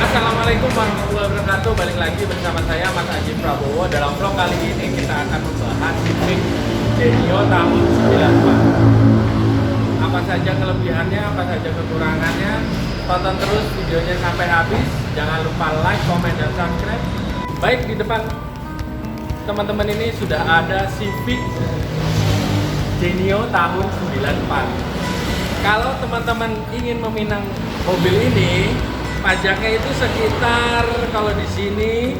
Assalamualaikum warahmatullahi wabarakatuh. Balik lagi bersama saya Mas Aji Prabowo. Dalam vlog kali ini kita akan membahas Civic Genio tahun 94. Apa saja kelebihannya, apa saja kekurangannya. Tonton terus videonya sampai habis. Jangan lupa like, komen, dan subscribe. Baik, di depan teman-teman ini sudah ada Civic Genio tahun 94. Kalau teman-teman ingin meminang mobil ini, pajaknya itu sekitar, kalau di sini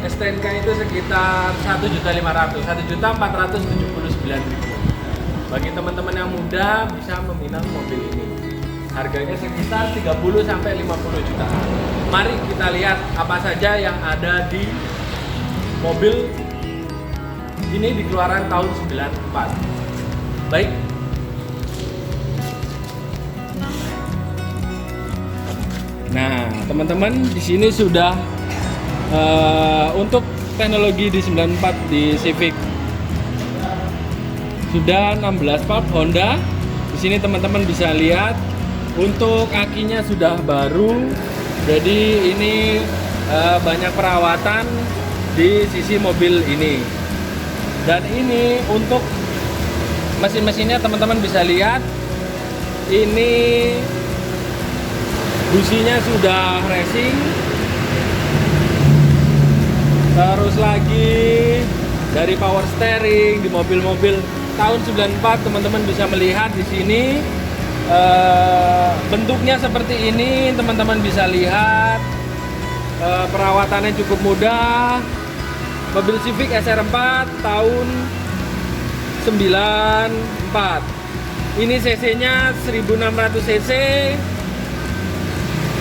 STNK itu sekitar 1.500.000, 1.479.000. Bagi teman-teman yang muda bisa meminang mobil ini. Harganya sekitar 30 sampai 50 juta. Mari kita lihat apa saja yang ada di mobil ini di keluaran tahun 94. Baik. Nah, teman-teman, di sini sudah untuk teknologi di 94 di Civic sudah 16 valve Honda. Di sini teman-teman bisa lihat untuk akinya sudah baru. Jadi ini banyak perawatan di sisi mobil ini. Dan ini untuk mesin-mesinnya teman-teman bisa lihat ini businya sudah racing. Terus lagi dari power steering di mobil-mobil tahun 94 teman-teman bisa melihat di sini bentuknya seperti ini. Teman-teman bisa lihat perawatannya cukup mudah. Mobil Civic SR4 tahun 94. Ini cc-nya 1600 cc.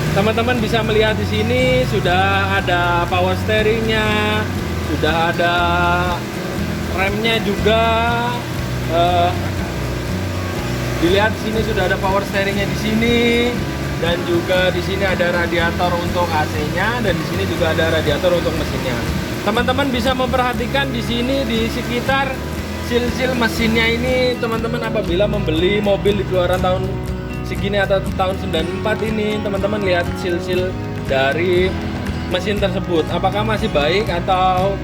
Teman-teman bisa melihat di sini sudah ada power steeringnya, sudah ada remnya juga. Dilihat di sini sudah ada power steeringnya di sini, dan juga di sini ada radiator untuk AC-nya, dan di sini juga ada radiator untuk mesinnya. Teman-teman bisa memperhatikan di sini di sekitar sil-sil mesinnya ini. Teman-teman apabila membeli mobil di keluaran tahun segini atau tahun 94 ini, teman-teman lihat sil-sil dari mesin tersebut apakah masih baik atau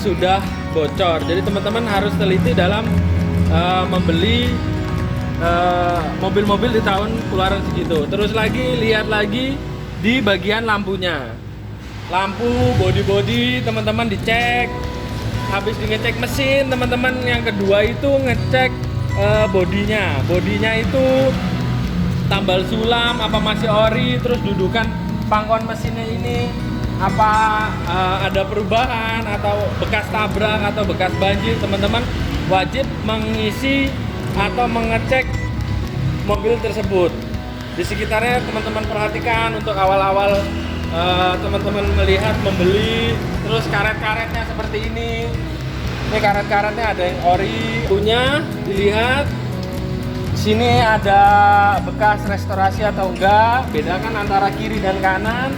sudah bocor. Jadi teman-teman harus teliti dalam membeli mobil-mobil di tahun keluaran segitu. Terus lagi lihat lagi di bagian lampunya, lampu body teman-teman dicek. Habis ngecek mesin, teman-teman yang kedua itu ngecek bodinya itu tambal sulam apa masih ori, terus dudukan pangkon mesinnya ini apa ada perubahan atau bekas tabrak atau bekas banjir. Teman-teman wajib mengisi atau mengecek mobil tersebut. Di sekitarnya teman-teman perhatikan untuk awal-awal teman-teman melihat membeli. Terus karet-karetnya seperti ini. Ini karet-karetnya ada yang ori punya, dilihat. Sini ada bekas restorasi atau enggak. Bedakan antara kiri dan kanan.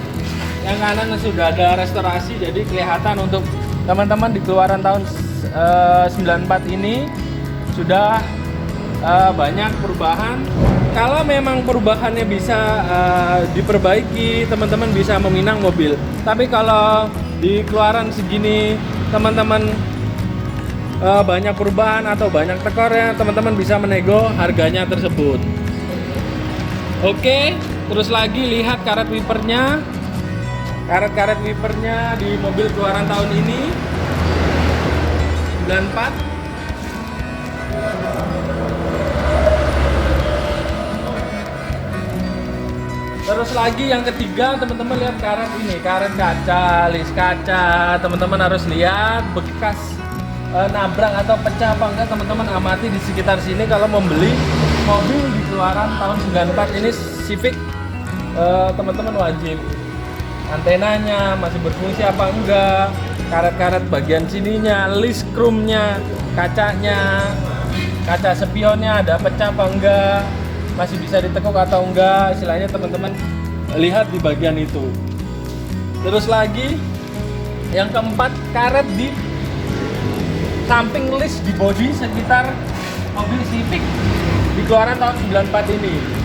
Yang kanan sudah ada restorasi, jadi kelihatan untuk teman-teman di keluaran tahun 94 ini sudah banyak perubahan. Kalau memang perubahannya bisa diperbaiki, teman-teman bisa meminang mobil. Tapi kalau di keluaran segini teman-teman banyak perubahan atau banyak tekornya, teman-teman bisa menego harganya tersebut. Oke, terus lagi lihat karet wipernya. Karet-karet wipernya di mobil keluaran tahun ini 94. Terus lagi yang ketiga, teman-teman lihat karet ini, karet kaca, list kaca. Teman-teman harus lihat bekas nabrak atau pecah apa enggak. Teman-teman amati di sekitar sini kalau membeli mobil di keluaran tahun 94 ini Civic, teman-teman wajib antenanya masih berfungsi apa enggak, karet-karet bagian sininya, list chrome-nya, kacanya, kaca spionnya ada pecah apa enggak, masih bisa ditekuk atau enggak, istilahnya teman-teman lihat di bagian itu. Terus lagi yang keempat, karet di samping list di bodi sekitar mobil Civic di keluaran tahun 94 ini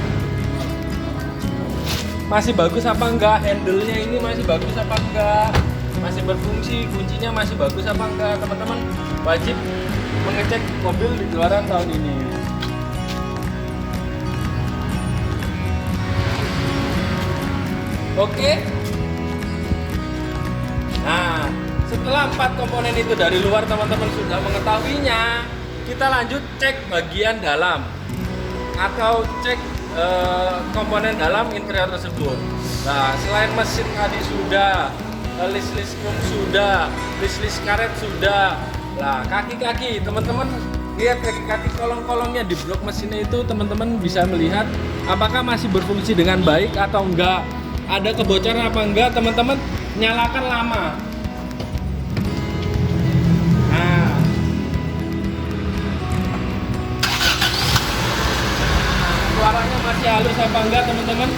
masih bagus apa enggak, handle-nya ini masih bagus apa enggak, masih berfungsi, kuncinya masih bagus apa enggak. Teman-teman wajib mengecek mobil di keluaran tahun ini. Oke. Nah, setelah 4 komponen itu dari luar teman-teman sudah mengetahuinya, kita lanjut cek bagian dalam atau cek komponen dalam interior tersebut. Nah, selain mesin tadi sudah, list chrome sudah, list karet sudah. Nah, kaki-kaki teman-teman lihat kaki-kaki kolong-kolongnya di blok mesinnya itu, teman-teman bisa melihat apakah masih berfungsi dengan baik atau enggak, ada kebocoran apa enggak. Teman-teman nyalakan lama. Nah, suaranya masih halus apa enggak, teman-teman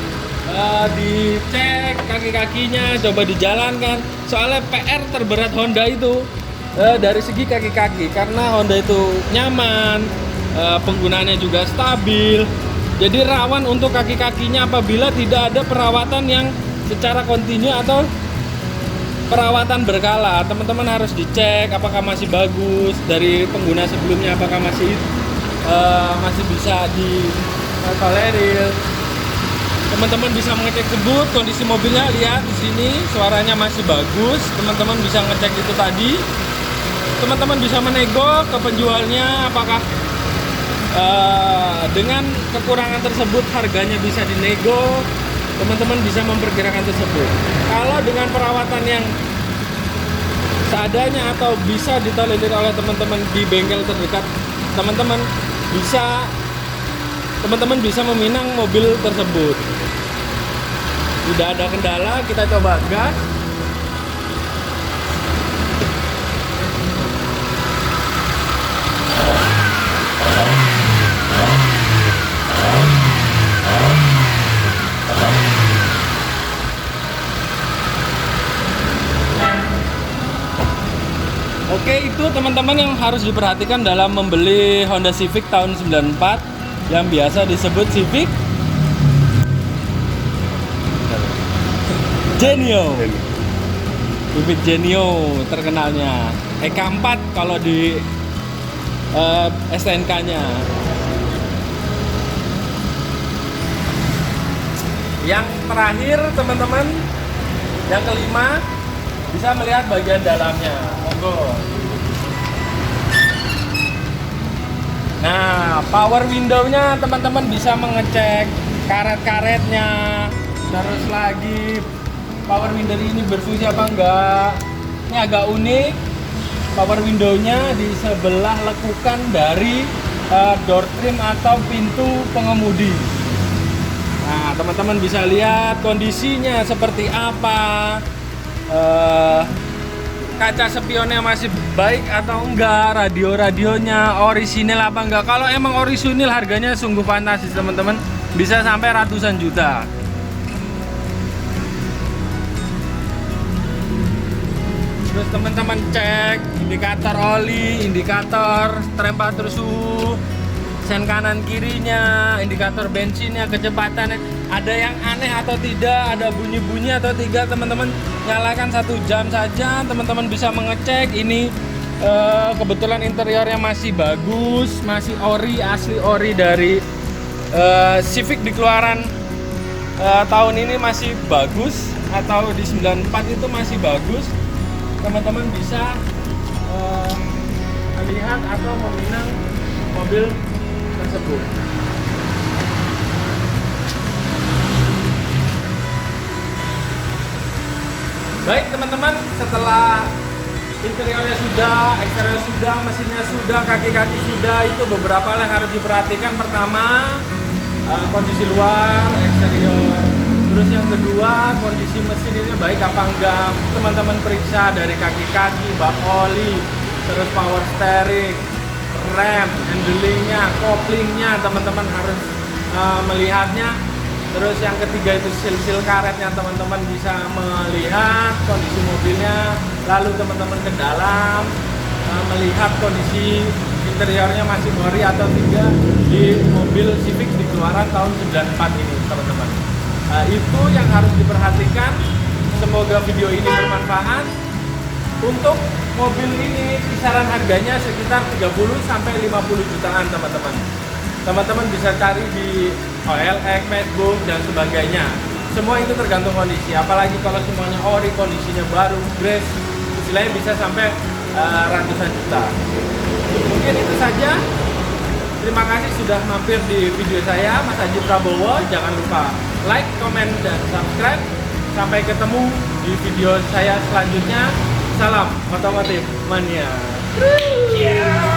dicek kaki-kakinya, coba dijalankan. Soalnya PR terberat Honda itu dari segi kaki-kaki, karena Honda itu nyaman, penggunaannya juga stabil, jadi rawan untuk kaki-kakinya apabila tidak ada perawatan yang secara kontinu atau perawatan berkala. Teman-teman harus dicek apakah masih bagus dari pengguna sebelumnya, apakah masih bisa ditolerir. Teman-teman bisa mengecek tersebut, kondisi mobilnya lihat di sini, suaranya masih bagus. Teman-teman bisa ngecek itu tadi. Teman-teman bisa menego ke penjualnya apakah dengan kekurangan tersebut harganya bisa dinego. Teman-teman bisa memperkirakan tersebut. Kalau dengan perawatan yang seadanya atau bisa ditolerir oleh teman-teman di bengkel terdekat, teman-teman bisa meminang mobil tersebut. Tidak ada kendala, kita coba gas. Oke, itu teman-teman yang harus diperhatikan dalam membeli Honda Civic tahun 94 yang biasa disebut Civic Genio. Civic Genio terkenalnya. EK4 kalau di STNK-nya. Yang terakhir teman-teman, yang kelima, bisa melihat bagian dalamnya. Monggo. Nah, power window-nya teman-teman bisa mengecek karet-karetnya. Terus lagi power window ini berfungsi apa enggak. Ini agak unik. Power window-nya di sebelah lekukan dari door trim atau pintu pengemudi. Nah, teman-teman bisa lihat kondisinya seperti apa. Kaca spionnya masih baik atau enggak, radionya orisinil apa enggak. Kalau emang orisinil harganya sungguh fantastis teman-teman, bisa sampai ratusan juta. Terus teman-teman cek indikator oli, indikator temperatur suhu, sen kanan kirinya, indikator bensinnya, kecepatannya, ada yang aneh atau tidak, ada bunyi-bunyi atau tidak, teman-teman nyalakan 1 jam saja, teman-teman bisa mengecek ini Kebetulan interiornya masih bagus, masih ori, asli ori dari Civic di keluaran tahun ini masih bagus, atau di 94 itu masih bagus. Teman-teman bisa melihat atau meminang mobil tersebut. Baik teman-teman, setelah interiornya sudah, eksterior sudah, mesinnya sudah, kaki-kaki sudah, itu beberapa hal yang harus diperhatikan. Pertama, kondisi luar, eksterior. Terus yang kedua, kondisi mesin ini baik apa enggak. Teman-teman periksa dari kaki-kaki, bak oli, terus power steering, rem, handlingnya, koplingnya, teman-teman harus melihatnya. Terus yang ketiga itu sil-sil karetnya, teman-teman bisa melihat kondisi mobilnya. Lalu teman-teman ke dalam, melihat kondisi interiornya masih ori atau tidak di mobil Civic di keluaran tahun 94 ini, teman-teman. Itu yang harus diperhatikan. Semoga video ini bermanfaat. Untuk mobil ini kisaran harganya sekitar 30 sampai 50 jutaan, teman-teman. Teman-teman bisa cari di OLX, Facebook, dan sebagainya. Semua itu tergantung kondisi. Apalagi kalau semuanya ori, kondisinya baru, grace, istilahnya bisa sampai ratusan juta. Mungkin itu saja. Terima kasih sudah mampir di video saya, Mas Haji Prabowo. Jangan lupa like, comment, dan subscribe. Sampai ketemu di video saya selanjutnya. Salam otomotif mania. Yeah.